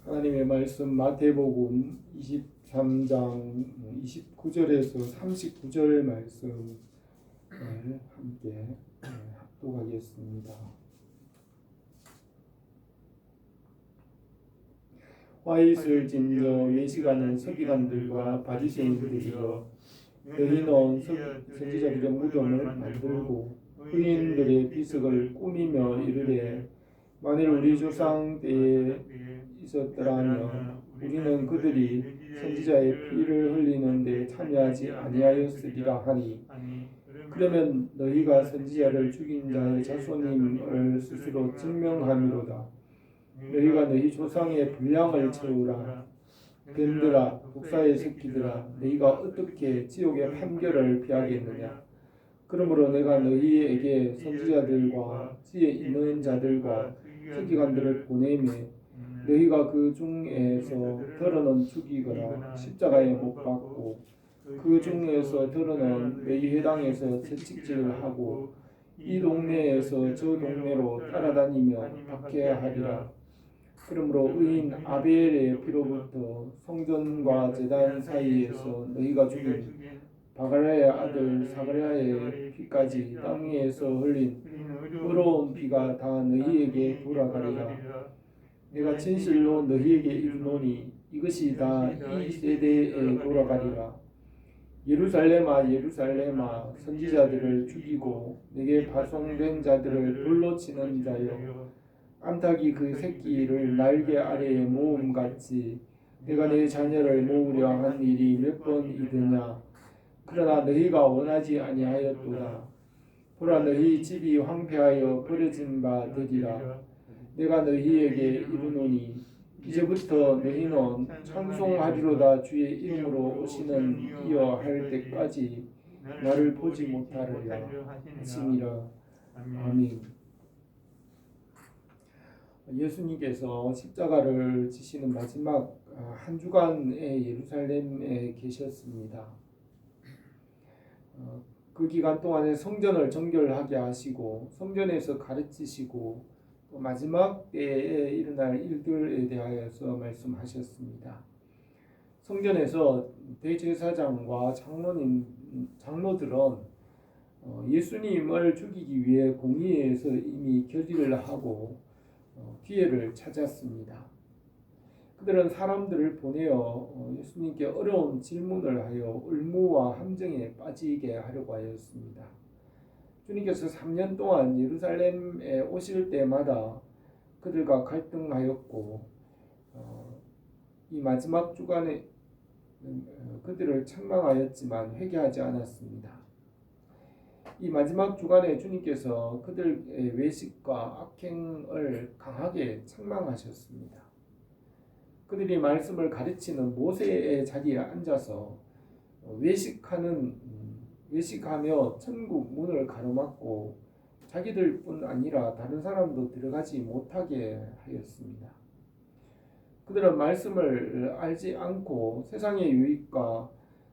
하나님의 말씀 마태복음 23장 29절에서 39절 말씀을 함께 합독하겠습니다. 화 있을진저 외식하는 서기관들과 바리새인들이여, 너희는 선지자들의 무덤을 만들고 의인들의 비석을 꾸미며 이르되, 만일 우리 조상 때에 있었더라면 우리는 그들이 선지자의 피를 흘리는 데 참여하지 아니하였으리라 하니, 그러면 너희가 선지자를 죽인 자의 자손임을 스스로 증명함이로다. 너희가 너희 조상의 분량을 채우라. 뱀들아, 독사의 새끼들아, 너희가 어떻게 지옥의 판결을 피하겠느냐? 그러므로 내가 너희에게 선지자들과 지혜 있는 자들과 서기관들을 보내매 너희가 그 중에서 더러는 죽이거나 십자가에 못 박고 그 중에서 더러는 너희 회당에서 채찍질을 하고 이 동네에서 저 동네로 따라다니며 박해하리라. 그러므로 의인 아벨의 피로부터 성전과 제단 사이에서 너희가 죽인 바가랴의 아들 사가랴의 피까지 땅 위에서 흘린 의로운 피가 다 너희에게 돌아가리라. 내가 진실로 너희에게 이르노니 이것이 다 이 세대에 돌아가리라. 예루살렘아 예루살렘아, 선지자들을 죽이고 내게 파송된 자들을 돌로 치는 자여, 암탉이 그 새끼를 날개 아래에 모음같이 내가 내 자녀를 모으려 한 일이 몇 번이더냐? 그러나 너희가 원하지 아니하였도다. 보라, 너희 집이 황폐하여 버려진 바 되리라. 내가 너희에게 이르노니 이제부터 너희는 찬송하리로다. 주의 이름으로 오시는 이여 할 때까지 나를 보지 못하리라 하시니라. 아멘. 예수님께서 십자가를 지시는 마지막 한 주간의 예루살렘에 계셨습니다. 그 기간 동안에 성전을 정결하게 하시고 성전에서 가르치시고 또 마지막 때에 일어날 일들에 대하여서 말씀하셨습니다. 성전에서 대제사장과 장로들은 예수님을 죽이기 위해 공의회에서 이미 결의를 하고 기회를 찾았습니다. 그들은 사람들을 보내어 예수님께 어려운 질문을 하여 을무와 함정에 빠지게 하려고 하였습니다. 주님께서 3년 동안 예루살렘에 오실 때마다 그들과 갈등하였고 이 마지막 주간에 그들을 책망하였지만 회개하지 않았습니다. 이 마지막 주간에 주님께서 그들의 외식과 악행을 강하게 책망하셨습니다. 그들이 말씀을 가르치는 모세의 자리에 앉아서 외식하며 천국 문을 가로막고 자기들뿐 아니라 다른 사람도 들어가지 못하게 하였습니다. 그들은 말씀을 알지 않고 세상의 유익과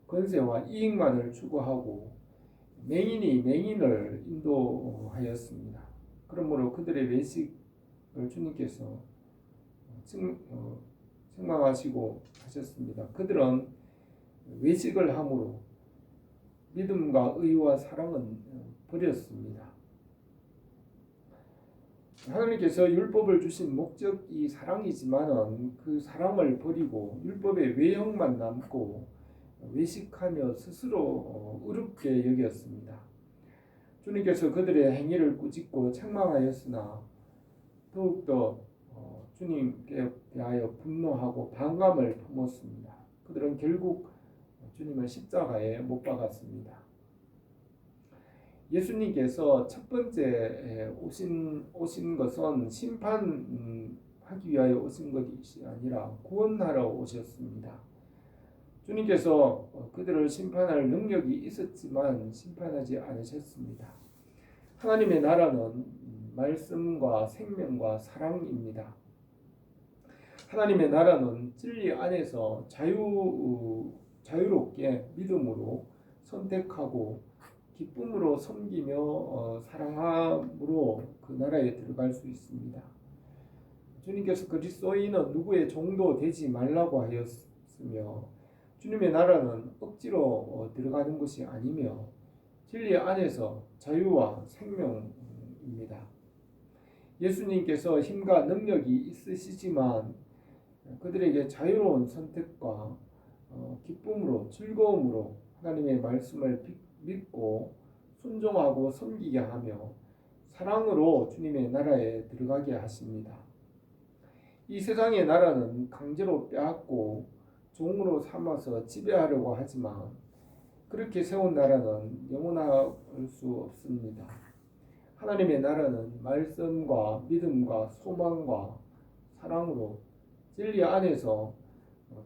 권세와 이익만을 추구하고 맹인이 맹인을 인도하였습니다. 그러므로 그들의 외식을 주님께서 책망하시고 하셨습니다. 그들은 외식을 함으로 믿음과 의와 사랑은 버렸습니다. 하나님께서 율법을 주신 목적이 사랑이지만은 그 사랑을 버리고 율법의 외형만 남고 외식하며 스스로 의롭게 여겼습니다. 주님께서 그들의 행위를 꾸짖고 책망하였으나 더욱더 주님께 대하여 분노하고 반감을 품었습니다. 그들은 결국 주님을 십자가에 못 박았습니다. 예수님께서 첫 번째 오신 것은 심판하기 위하여 오신 것이 아니라 구원하러 오셨습니다. 주님께서 그들을 심판할 능력이 있었지만 심판하지 않으셨습니다. 하나님의 나라는 말씀과 생명과 사랑입니다. 하나님의 나라는 진리 안에서 자유롭게 믿음으로 선택하고 기쁨으로 섬기며 사랑함으로 그 나라에 들어갈 수 있습니다. 주님께서 그리스도인은 누구의 종도 되지 말라고 하였으며 주님의 나라는 억지로 들어가는 것이 아니며 진리 안에서 자유와 생명입니다. 예수님께서 힘과 능력이 있으시지만 그들에게 자유로운 선택과 기쁨으로 즐거움으로 하나님의 말씀을 믿고 순종하고 섬기게 하며 사랑으로 주님의 나라에 들어가게 하십니다. 이 세상의 나라는 강제로 빼앗고 종으로 삼아서 지배하려고 하지만 그렇게 세운 나라는 영원할 수 없습니다. 하나님의 나라는 말씀과 믿음과 소망과 사랑으로 진리 안에서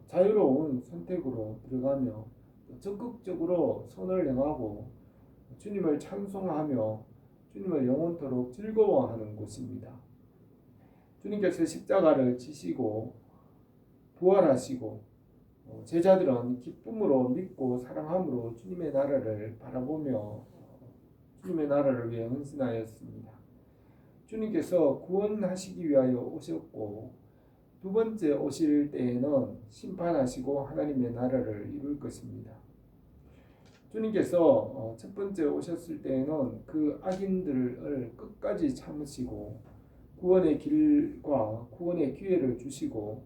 자유로운 선택으로 들어가며 적극적으로 선을 행하고 주님을 찬송하며 주님을 영원토록 즐거워하는 곳입니다. 주님께서 십자가를 지시고 부활하시고 제자들은 기쁨으로 믿고 사랑함으로 주님의 나라를 바라보며 주님의 나라를 위해 헌신하였습니다. 주님께서 구원하시기 위하여 오셨고 두 번째 오실 때에는 심판하시고 하나님의 나라를 이룰 것입니다. 주님께서 첫 번째 오셨을 때에는 그 악인들을 끝까지 참으시고 구원의 길과 구원의 기회를 주시고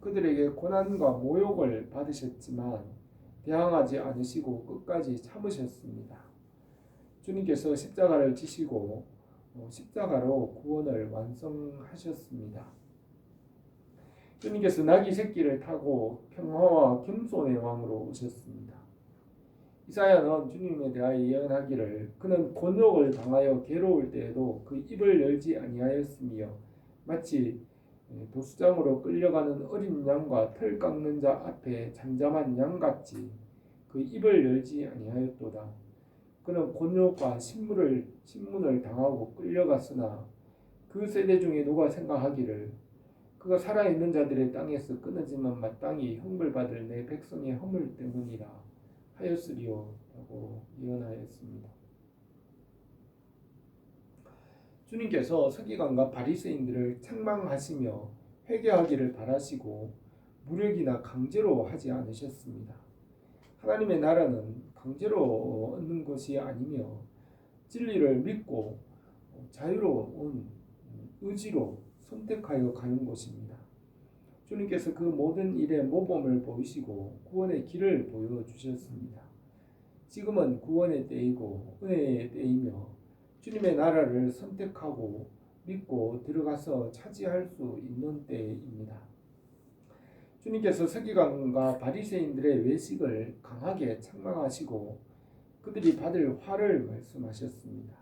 그들에게 고난과 모욕을 받으셨지만 대항하지 않으시고 끝까지 참으셨습니다. 주님께서 십자가를 지시고 십자가로 구원을 완성하셨습니다. 주님께서 나귀 새끼를 타고 평화와 겸손의 왕으로 오셨습니다. 이사야는 주님에 대하여 예언하기를 그는 곤욕을 당하여 괴로울 때에도 그 입을 열지 아니하였으며 마치 도수장으로 끌려가는 어린 양과 털 깎는 자 앞에 잠잠한 양같이 그 입을 열지 아니하였도다. 그는 곤욕과 신문을 당하고 끌려갔으나 그 세대 중에 누가 생각하기를 그가 살아있는 자들의 땅에서 끊어지면 마땅히 형벌받을 내 백성의 허물 때문이라 하였으리요 라고 예언하였습니다. 주님께서 서기관과 바리새인들을 책망하시며 회개하기를 바라시고 무력이나 강제로 하지 않으셨습니다. 하나님의 나라는 강제로 얻는 것이 아니며 진리를 믿고 자유로운 의지로 선택하여 가는 것입니다. 주님께서 그 모든 일의 모범을 보이시고 구원의 길을 보여주셨습니다. 지금은 구원의 때이고 은혜의 때이며 주님의 나라를 선택하고 믿고 들어가서 차지할 수 있는 때입니다. 주님께서 서기관과 바리새인들의 외식을 강하게 책망하시고 그들이 받을 화를 말씀하셨습니다.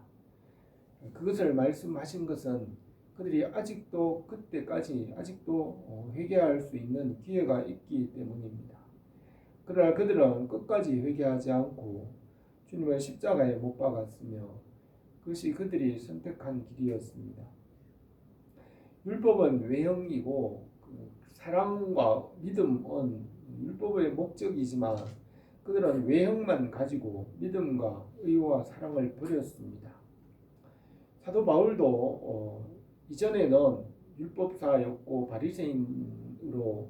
그것을 말씀하신 것은 그들이 아직도 그때까지 회개할 수 있는 기회가 있기 때문입니다. 그러나 그들은 끝까지 회개하지 않고 주님을 십자가에 못 박았으며 그것이 그들이 선택한 길이었습니다. 율법은 외형이고 사랑과 믿음은 율법의 목적이지만 그들은 외형만 가지고 믿음과 의와 사랑을 버렸습니다. 사도 바울도 이전에는 율법사였고 바리새인으로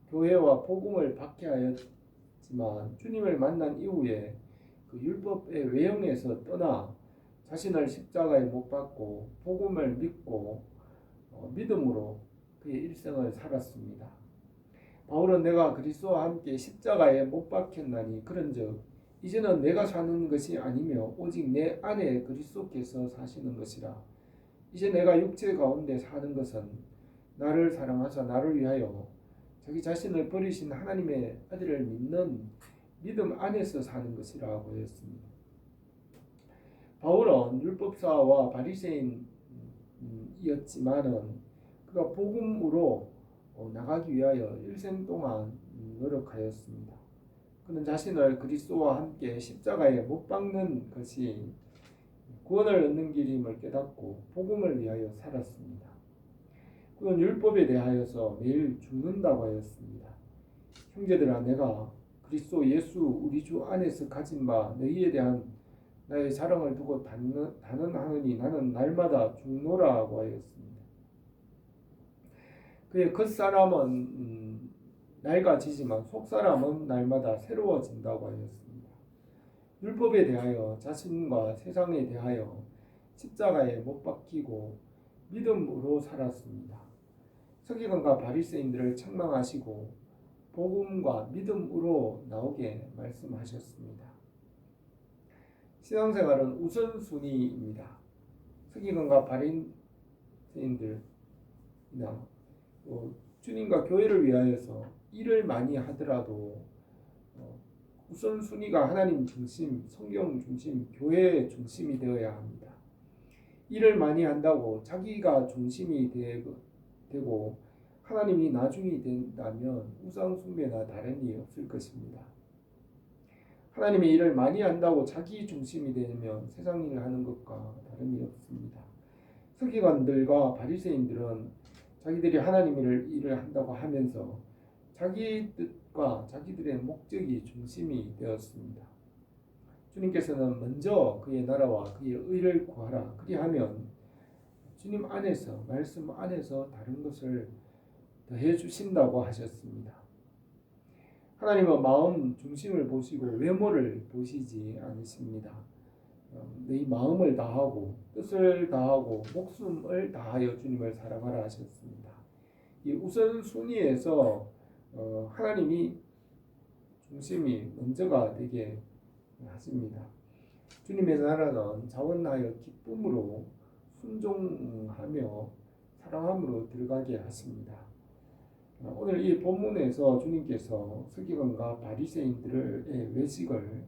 교회와 복음을 박해하였지만 주님을 만난 이후에 그 율법의 외형에서 떠나 자신을 십자가에 못 박고 복음을 믿고 믿음으로 그의 일생을 살았습니다. 바울은 내가 그리스도와 함께 십자가에 못 박혔나니 그런즉 이제는 내가 사는 것이 아니며 오직 내 안에 그리스도께서 사시는 것이라. 이제 내가 육체 가운데 사는 것은 나를 사랑하사 나를 위하여 자기 자신을 버리신 하나님의 아들을 믿는 믿음 안에서 사는 것이라고 했습니다. 바울은 율법사와 바리새인이었지만은 그가 복음으로 나가기 위하여 일생 동안 노력하였습니다. 그는 자신을 그리스도와 함께 십자가에 못 박는 것이 구원을 얻는 길임을 깨닫고 복음을 위하여 살았습니다. 그는 율법에 대하여서 매일 죽는다고 하였습니다. 형제들아, 내가 그리스도 예수 우리 주 안에서 가진 바 너희에 대한 나의 자랑을 두고 단언하느니 나는 날마다 죽노라고 하였습니다. 그의 겉사람은 낡아지지만 속사람은 날마다 새로워진다고 하였습니다. 율법에 대하여 자신과 세상에 대하여 십자가에 못 박히고 믿음으로 살았습니다. 서기관과 바리새인들을 책망하시고 복음과 믿음으로 나오게 말씀하셨습니다. 신앙생활은 우선순위입니다. 서기관과 바리새인들이나 주님과 교회를 위하여서 일을 많이 하더라도 우선순위가 하나님 중심, 성경 중심, 교회 중심이 되어야 합니다. 일을 많이 한다고 자기가 중심이 되고 하나님이 나중이 된다면 우상숭배나 다름이 없을 것입니다. 하나님의 일을 많이 한다고 자기 중심이 되면 세상 일을 하는 것과 다름이 없습니다. 서기관들과 바리새인들은 자기들이 하나님의 일을 한다고 하면서 자기 뜻과 자기들의 목적이 중심이 되었습니다. 주님께서는 먼저 그의 나라와 그의 의를 구하라. 그리하면 주님 안에서, 말씀 안에서 다른 것을 더해 주신다고 하셨습니다. 하나님은 마음 중심을 보시고 외모를 보시지 않으십니다. 네 마음을 다하고 뜻을 다하고 목숨을 다하여 주님을 사랑하라 하셨습니다. 이 우선순위에서 하나님이 중심이 먼저가 되게 하십니다. 주님의 나라는 자원하여 기쁨으로 순종하며 사랑함으로 들어가게 하십니다. 오늘 이 본문에서 주님께서 서기관과 바리새인들의 외식을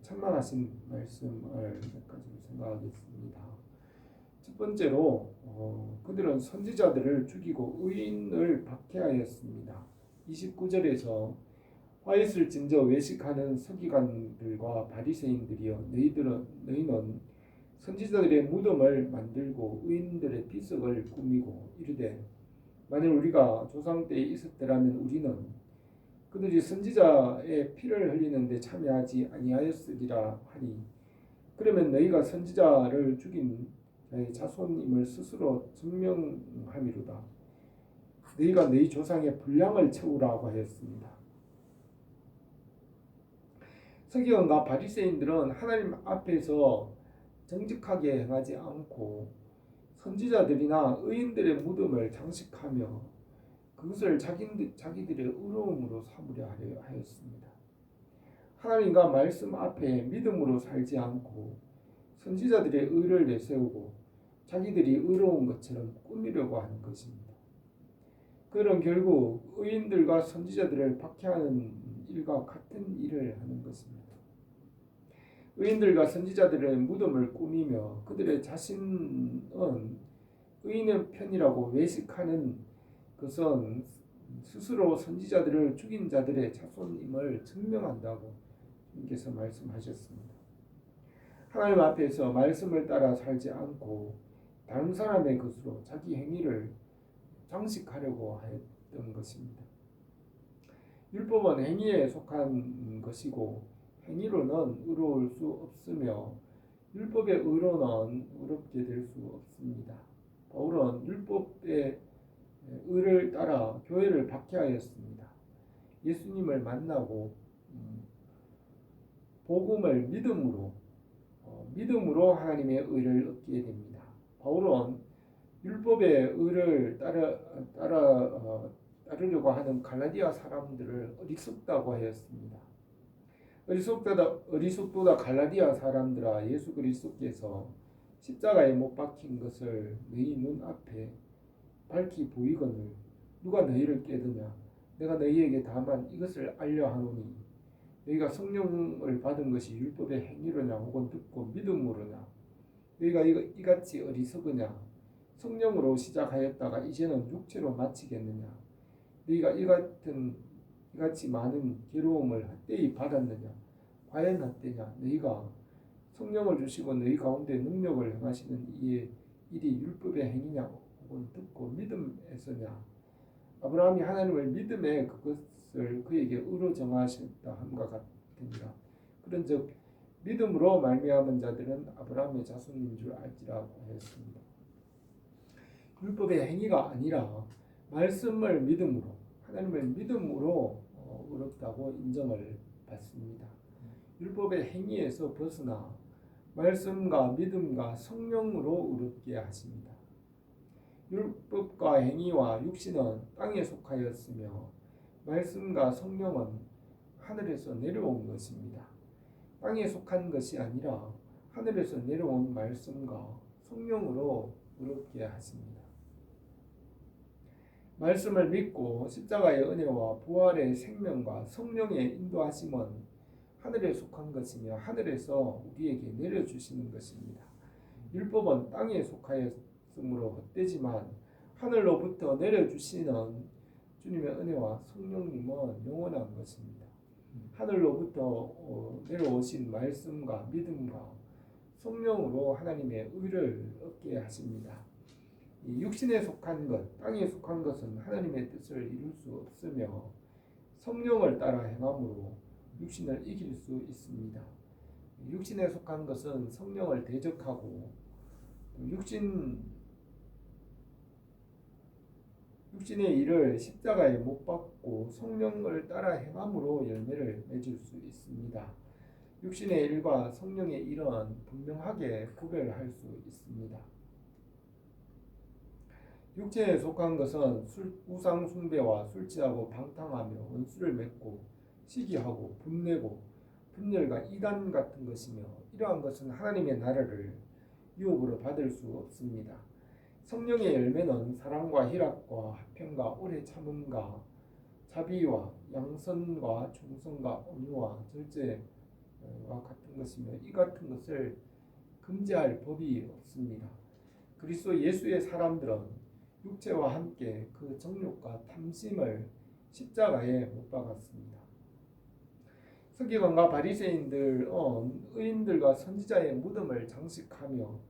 책망하신 말씀을 몇 가지로 생각하겠습니다. 첫 번째로 그들은 선지자들을 죽이고 의인을 박해하였습니다. 29절에서 화 있을 진저 외식하는 서기관들과 바리새인들이여 너희는 선지자들의 무덤을 만들고 의인들의 비석을 꾸미고 이르되 만일 우리가 조상 때에 있었더라면 우리는 그들이 선지자의 피를 흘리는데 참여하지 아니하였으리라 하니 그러면 너희가 선지자를 죽인 자의 자손임을 스스로 증명함이로다. 너희가 너희 조상의 분량을 채우라고 하였습니다. 서기관과 바리새인들은 하나님 앞에서 정직하게 행하지 않고 선지자들이나 의인들의 무덤을 장식하며 그것을 자기들의 의로움으로 삼으려 하였습니다. 하나님과 말씀 앞에 믿음으로 살지 않고 선지자들의 의를 내세우고 자기들이 의로운 것처럼 꾸미려고 하는 것입니다. 그들은 결국 의인들과 선지자들을 박해하는 일과 같은 일을 하는 것입니다. 의인들과 선지자들의 무덤을 꾸미며 그들의 자신은 의인의 편이라고 외식하는 것은 스스로 선지자들을 죽인 자들의 자손임을 증명한다고 주님께서 말씀하셨습니다. 하나님 앞에서 말씀을 따라 살지 않고 다른 사람의 것으로 자기 행위를 장식하려고 했던 것입니다. 율법은 행위에 속한 것이고 행위로는 의로울 수 없으며 율법의 의로는 의롭게 될 수 없습니다. 바울은 율법의 의를 따라 교회를 박해하였습니다. 예수님을 만나고 복음을 믿음으로 하나님의 의를 얻게 됩니다. 바울은 율법의 의를 따르려고 하는 갈라디아 사람들을 어리석다고 하였습니다. 어리석도다 갈라디아 사람들아 예수 그리스도께서 십자가에 못 박힌 것을 너희 눈앞에 밝히 보이거늘 누가 너희를 깨드냐 내가 너희에게 다만 이것을 알려 하노니 너희가 성령을 받은 것이 율법의 행위로냐 혹은 듣고 믿음으로냐 너희가 이같이 어리석으냐 성령으로 시작하였다가 이제는 육체로 마치겠느냐 너희가 이같이 많은 괴로움을 헛되이 받았느냐 과연 헛되냐 너희가 성령을 주시고 너희 가운데 능력을 행하시는 이의 일이 율법의 행위냐 혹은 듣고 믿음에서냐 아브라함이 하나님을 믿음에 그것을 그에게 의로 정하셨다 함과 같으니라. 그런즉 믿음으로 말미암은 자들은 아브라함의 자손인 줄 알지라고 하였습니다. 율법의 행위가 아니라 말씀을 믿음으로, 하나님을 믿음으로 의롭다고 인정을 받습니다. 율법의 행위에서 벗어나 말씀과 믿음과 성령으로 의롭게 하십니다. 율법과 행위와 육신은 땅에 속하였으며 말씀과 성령은 하늘에서 내려온 것입니다. 땅에 속한 것이 아니라 하늘에서 내려온 말씀과 성령으로 의롭게 하십니다. 말씀을 믿고 십자가의 은혜와 부활의 생명과 성령의 인도하심은 하늘에 속한 것이며 하늘에서 우리에게 내려주시는 것입니다. 율법은 땅에 속하였으므로 헛되지만 하늘로부터 내려주시는 주님의 은혜와 성령님은 영원한 것입니다. 하늘로부터 내려오신 말씀과 믿음과 성령으로 하나님의 의를 얻게 하십니다. 이 육신에 속한 것, 땅에 속한 것은 하나님의 뜻을 이룰 수 없으며 성령을 따라 행함으로 육신을 이길 수 있습니다. 육신에 속한 것은 성령을 대적하고 육신의 일을 십자가에 못 박고 성령을 따라 행함으로 열매를 맺을 수 있습니다. 육신의 일과 성령의 일은 분명하게 구별할 수 있습니다. 육체에 속한 것은 우상 숭배와 술 취하고 방탕하며 원수를 맺고 시기하고 분내고 분열과 이단 같은 것이며 이러한 것은 하나님의 나라를 유업으로 받을 수 없습니다. 성령의 열매는 사랑과 희락과 화평과 오래 참음과 자비와 양선과 충성과 온유와 절제와 같은 것이며 이 같은 것을 금지할 법이 없습니다. 그리스도 예수의 사람들은 육체와 함께 그 정욕과 탐심을 십자가에 못 박았습니다. 서기관과 바리새인들은 의인들과 선지자의 무덤을 장식하며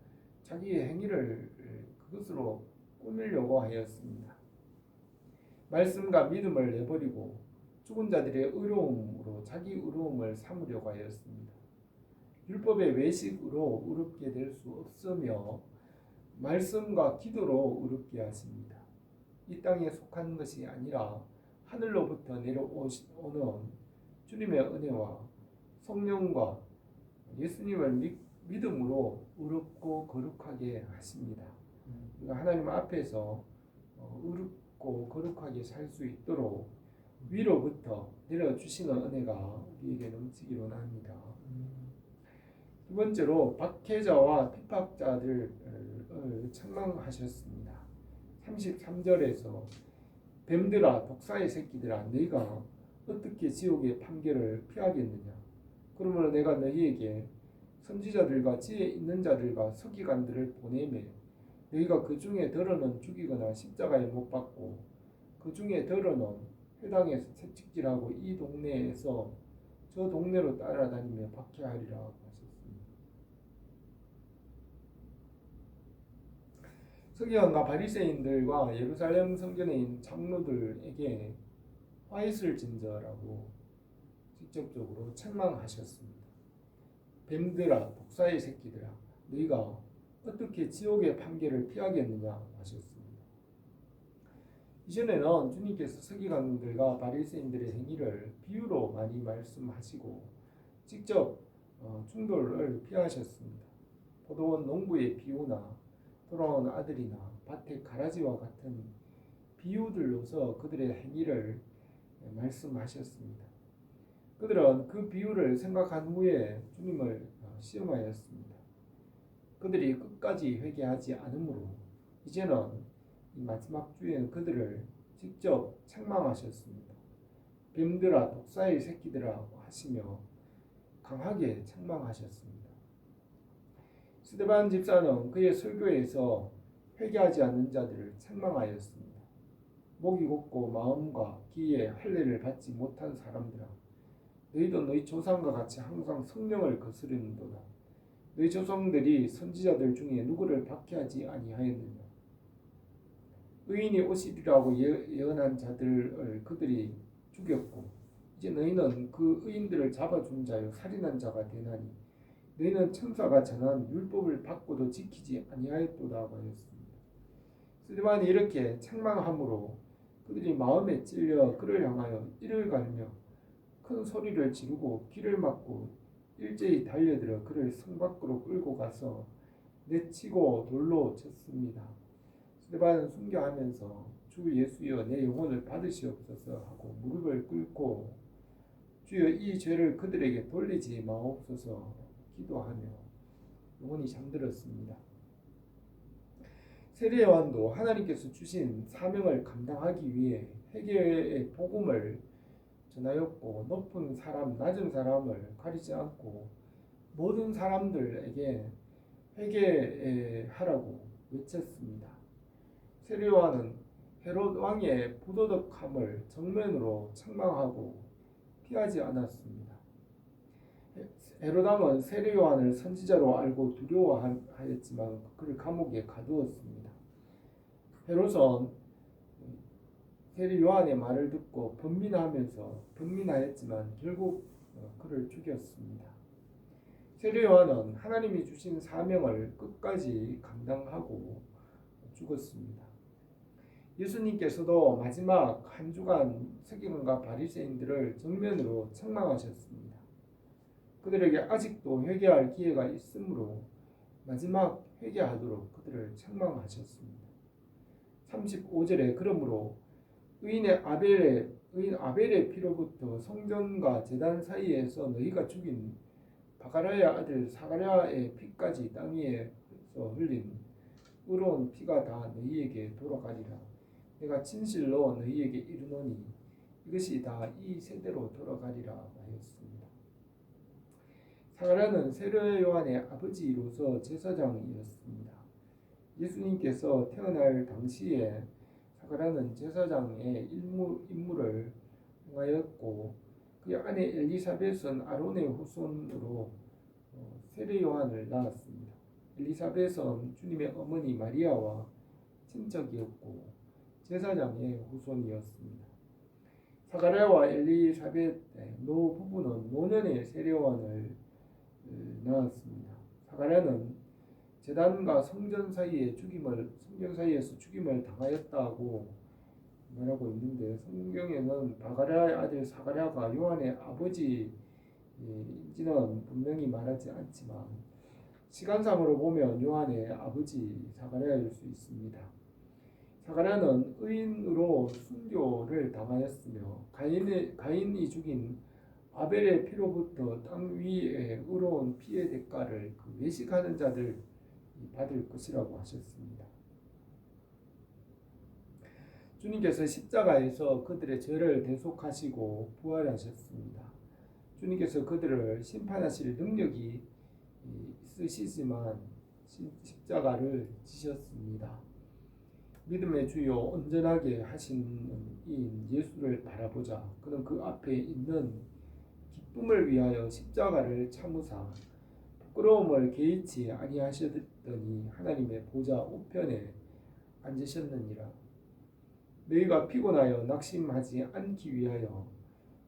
자기의 행위를 그것으로 꾸미려고 하였습니다. 말씀과 믿음을 내버리고 죽은 자들의 의로움으로 자기 의로움을 삼으려고 하였습니다. 율법의 외식으로 의롭게 될 수 없으며 말씀과 기도로 의롭게 하십니다. 이 땅에 속한 것이 아니라 하늘로부터 내려오는 주님의 은혜와 성령과 예수님을 믿음으로 의롭고 거룩하게 하십니다. 우리가 하나님 앞에서 의롭고 거룩하게 살 수 있도록 위로부터 내려주시는 은혜가 우리에게 넘치기로 합니다. 두 번째로 박해자와 핍박자들을 책망하셨습니다. 33절에서 뱀들아 독사의 새끼들아 너희가 어떻게 지옥의 판결을 피하겠느냐. 그러므로 내가 너희에게 선지자들과 지혜 있는 자들과 서기관들을 보내매 너희가 그 중에 덜어는 죽이거나 십자가에 못 박고 그 중에 덜어는 회당에서 채찍질하고 이 동네에서 저 동네로 따라다니며 박해하리라 하셨습니다. 서기관과 바리새인들과 예루살렘 성전에 있는 장로들에게 화 있을 진저라고 직접적으로 책망하셨습니다. 뱀들아 독사의 새끼들아 너희가 어떻게 지옥의 판결을 피하겠느냐 하셨습니다. 이전에는 주님께서 서기관들과 바리새인들의 행위를 비유로 많이 말씀하시고 직접 충돌을 피하셨습니다. 포도원 농부의 비유나 돌아온 아들이나 밭의 가라지와 같은 비유들로서 그들의 행위를 말씀하셨습니다. 그들은 그 비유를 생각한 후에 주님을 시험하였습니다. 그들이 끝까지 회개하지 않으므로 이제는 이 마지막 주에는 그들을 직접 책망하셨습니다. 뱀들아 독사의 새끼들아 하시며 강하게 책망하셨습니다. 스데반 집사는 그의 설교에서 회개하지 않는 자들을 책망하였습니다. 목이 곧고 마음과 귀에 할례를 받지 못한 사람들아 너희도 너희 조상과 같이 항상 성령을 거스르는도다. 너희 조상들이 선지자들 중에 누구를 박해하지 아니하였느냐. 의인이 오시리라고 예언한 자들을 그들이 죽였고 이제 너희는 그 의인들을 잡아준 자요 살인한 자가 되나니 너희는 천사가 전한 율법을 받고도 지키지 아니하였도다 하였습니다. 스데반이 이렇게 책망함으로 그들이 마음에 찔려 그를 향하여 이를 갈며 큰 소리를 지르고 길을 막고 일제히 달려들어 그를 성 밖으로 끌고 가서 내치고 돌로 쳤습니다. 스데반은 순교하면서 주 예수여 내 영혼을 받으시옵소서 하고 무릎을 꿇고 주여 이 죄를 그들에게 돌리지 마옵소서 기도하며 영혼이 잠들었습니다. 세례 요한도 하나님께서 주신 사명을 감당하기 위해 회개의 복음을 전하였고 높은 사람, 낮은 사람을 가리지 않고 모든 사람들에게 회개하라고 외쳤습니다. 세례 요한은 헤롯 왕의 부도덕함을 정면으로 책망하고 피하지 않았습니다. 헤롯 왕은 세례 요한을 선지자로 알고 두려워하였지만 그를 감옥에 가두었습니다. 헤롯은 세례 요한의 말을 듣고 번민하였지만 결국 그를 죽였습니다. 세례 요한은 하나님이 주신 사명을 끝까지 감당하고 죽었습니다. 예수님께서도 마지막 한 주간 서기관과 바리새인들을 정면으로 책망하셨습니다. 그들에게 아직도 회개할 기회가 있으므로 마지막 회개하도록 그들을 책망하셨습니다. 35절에 그러므로 의인 아벨의 피로부터 성전과 제단 사이에서 너희가 죽인 바가랴의 아들 사가랴의 피까지 땅 위에서 흘린 의로운 피가 다 너희에게 돌아가리라. 내가 진실로 너희에게 이르노니 이것이 다 이 세대로 돌아가리라 하였습니다. 사가랴는 세례 요한의 아버지로서 제사장이었습니다. 예수님께서 태어날 당시에 사가랴는 제사장의 임무를 행하였고 그의 아내 엘리사벳은 아론의 후손으로 세례 요한을 낳았습니다. 엘리사벳은 주님의 어머니 마리아와 친척이었고 제사장의 후손이었습니다. 사가랴와 엘리사벳의 노부부는 노년에 세례 요한을 낳았습니다. 사가랴는 제단과 성전 사이에서 죽임을 당하였다고 말하고 있는데 성경에는 바가랴의 아들 사가랴가 요한의 아버지인지는 분명히 말하지 않지만 시간상으로 보면 요한의 아버지 사가랴일 수 있습니다. 사가랴는 의인으로 순교를 당하였으며 가인이 죽인 아벨의 피로부터 땅 위에 의로운 피의 대가를 외식하는 자들 받을 것이라고 하셨습니다. 주님께서 십자가에서 그들의 죄를 대속하시고 부활하셨습니다. 주님께서 그들을 심판하실 능력이 있으시지만 십자가를 지셨습니다. 믿음의 주요 온전하게 하시는 이인 예수를 바라보자. 그는 그 앞에 있는 기쁨을 위하여 십자가를 참으사 부끄러움을 개의치 아니하셨더니 하나님의 보좌 우편에 앉으셨느니라. 너희가 피곤하여 낙심하지 않기 위하여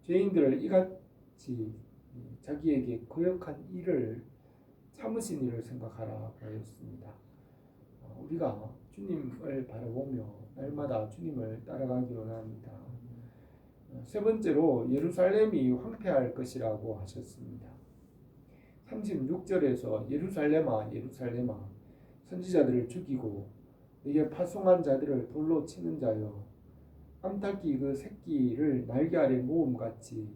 죄인들을 이같이 자기에게 거역한 일을 참으신 일을 생각하라 하였습니다. 우리가 주님을 바라보며 날마다 주님을 따라가기 원합니다. 세 번째로 예루살렘이 황폐할 것이라고 하셨습니다. 36절에서 예루살렘아 예루살렘아 선지자들을 죽이고 네게 파송한 자들을 돌로 치는 자여 암탉이 그 새끼를 날개 아래 모음같이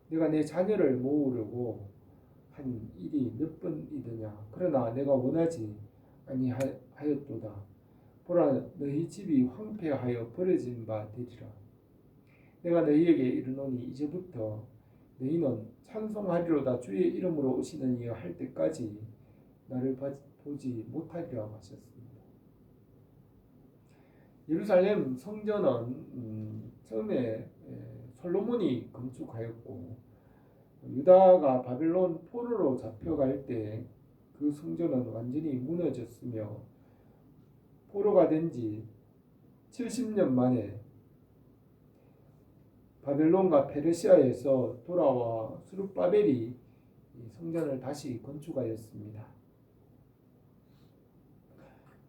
내가 내 자녀를 모으려고 한 일이 몇 번이더냐. 그러나 내가 원하지 아니하였도다. 보라 너희 집이 황폐하여 버려진 바 되리라. 내가 너희에게 이르노니 이제부터 너희는 찬송하리로다 주의 이름으로 오시는 이여 할 때까지 나를 보지 못하리라 하셨습니다. 예루살렘 성전은 처음에 솔로몬이 건축하였고 유다가 바벨론 포로로 잡혀갈 때 그 성전은 완전히 무너졌으며 포로가 된 지 70년 만에 바벨론과 페르시아에서 돌아와 스룹바벨이 성전을 다시 건축하였습니다.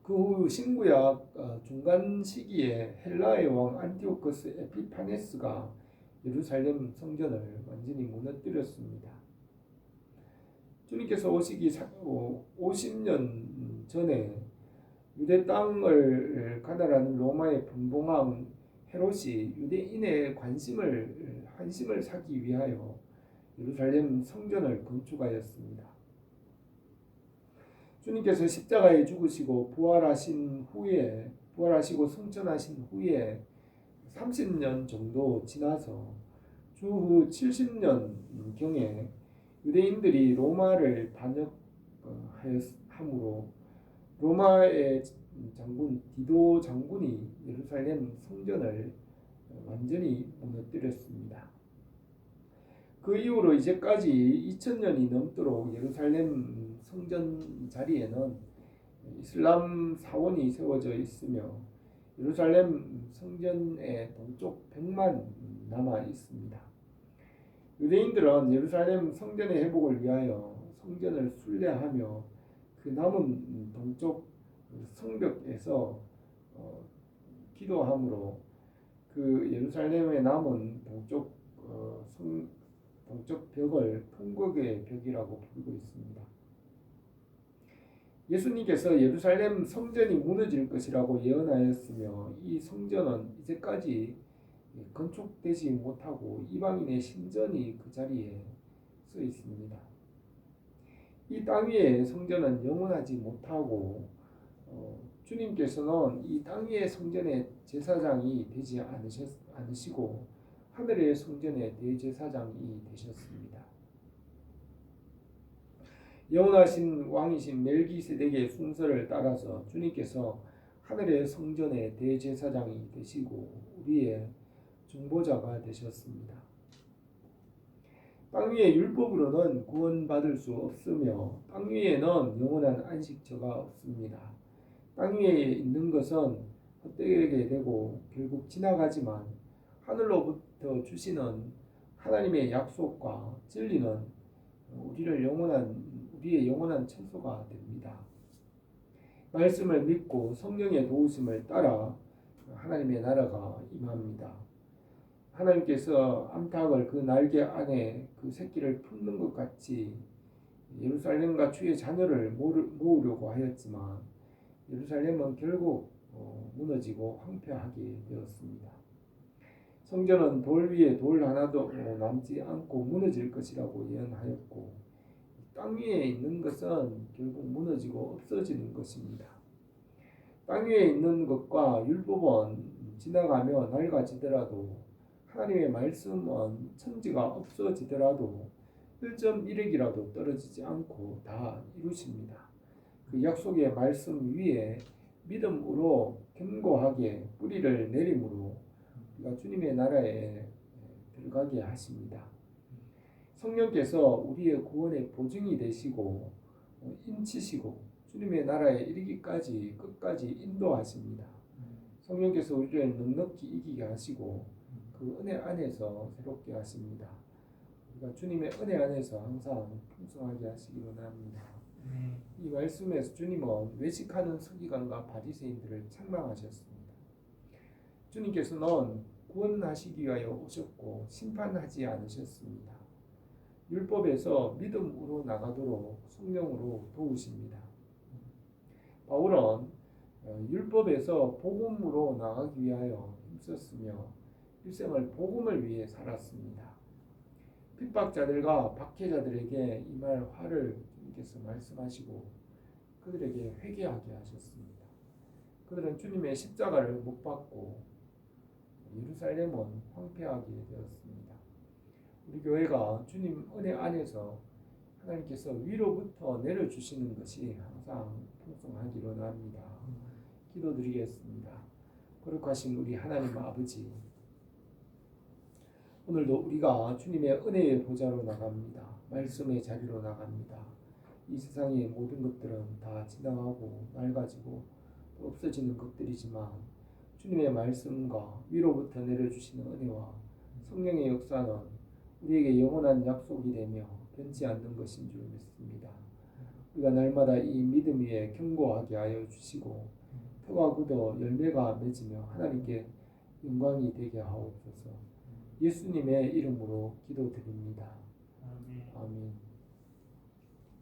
그 후 신구약 중간 시기에 헬라의 왕 안티오코스 에피파네스가 예루살렘 성전을 완전히 무너뜨렸습니다. 주님께서 오시기 50년 전에 유대 땅을 가나라는 로마의 분봉왕 헤롯이 유대인의 한심을 사기 위하여 예루살렘 성전을 건축하였습니다. 주님께서 십자가에 죽으시고 부활하시고 승천하신 후에 30년 정도 지나서 주후 70년경에 유대인들이 로마를 반역하였으므로 로마의 장군 디도 장군이 예루살렘 성전을 완전히 무너뜨렸습니다. 그 이후로 이제까지 2000년이 넘도록 예루살렘 성전 자리에는 이슬람 사원이 세워져 있으며 예루살렘 성전의 동쪽 벽만 남아 있습니다. 유대인들은 예루살렘 성전의 회복을 위하여 성전을 순례하며 그 남은 동쪽 성벽에서 기도함으로 그 예루살렘의 남은 동쪽 벽을 풍극의 벽이라고 부르고 있습니다. 예수님께서 예루살렘 성전이 무너질 것이라고 예언하였으며 이 성전은 이제까지 건축되지 못하고 이방인의 신전이 그 자리에 서 있습니다. 이 땅 위의 성전은 영원하지 못하고 주님께서는 이 땅 위의 성전의 제사장이 되지 않으시고 하늘의 성전의 대제사장이 되셨습니다. 영원하신 왕이신 멜기세덱의 순서를 따라서 주님께서 하늘의 성전의 대제사장이 되시고 우리의 중보자가 되셨습니다. 땅 위의 율법으로는 구원받을 수 없으며 땅 위에는 영원한 안식처가 없습니다. 땅 위에 있는 것은 헛되게 되고 결국 지나가지만 하늘로부터 주시는 하나님의 약속과 진리는 우리의 영원한 처소가 됩니다. 말씀을 믿고 성령의 도우심을 따라 하나님의 나라가 임합니다. 하나님께서 암탉을 그 날개 안에 그 새끼를 품는 것 같이 예루살렘과 주의 자녀를 모으려고 하였지만 예루살렘은 결국 무너지고 황폐하게 되었습니다. 성전은 돌 위에 돌 하나도 남지 않고 무너질 것이라고 예언하였고 땅 위에 있는 것은 결국 무너지고 없어지는 것입니다. 땅 위에 있는 것과 율법은 지나가며 낡아지더라도 하나님의 말씀은 천지가 없어지더라도 1.1획이라도 떨어지지 않고 다 이루십니다. 그 약속의 말씀 위에 믿음으로 견고하게 뿌리를 내림으로 우리가 주님의 나라에 들어가게 하십니다. 성령께서 우리의 구원의 보증이 되시고 인치시고 주님의 나라에 이르기까지 끝까지 인도하십니다. 성령께서 우리를 넉넉히 이기게 하시고 그 은혜 안에서 새롭게 하십니다. 우리가 주님의 은혜 안에서 항상 풍성하게 하시기 원합니다. 이 말씀에서 주님은 외식하는 서기관과 바리새인들을 책망하셨습니다. 주님께서는 구원하시기 위하여 오셨고 심판하지 않으셨습니다. 율법에서 믿음으로 나가도록 성령으로 도우십니다. 바울은 율법에서 복음으로 나가기 위하여 힘썼으며 일생을 복음을 위해 살았습니다. 핍박자들과 박해자들에게 임할 화를 주님께서 말씀하시고 그들에게 회개하게 하셨습니다. 그들은 주님의 십자가를 못 받고 예루살렘은 황폐하게 되었습니다. 우리 교회가 주님 은혜 안에서 하나님께서 위로부터 내려주시는 것이 항상 풍성하기로 합니다. 기도드리겠습니다. 거룩하신 우리 하나님 아버지, 오늘도 우리가 주님의 은혜의 보좌로 나갑니다. 말씀의 자리로 나갑니다. 이 세상의 모든 것들은 다 지나가고 낡아지고 없어지는 것들이지만 주님의 말씀과 위로부터 내려주시는 은혜와 성령의 역사는 우리에게 영원한 약속이 되며 변치 않는 것인 줄 믿습니다. 우리가 날마다 이 믿음 위에 견고하게 하여 주시고 표가 굳어 열매가 맺으며 하나님께 영광이 되게 하옵소서. 예수님의 이름으로 기도드립니다.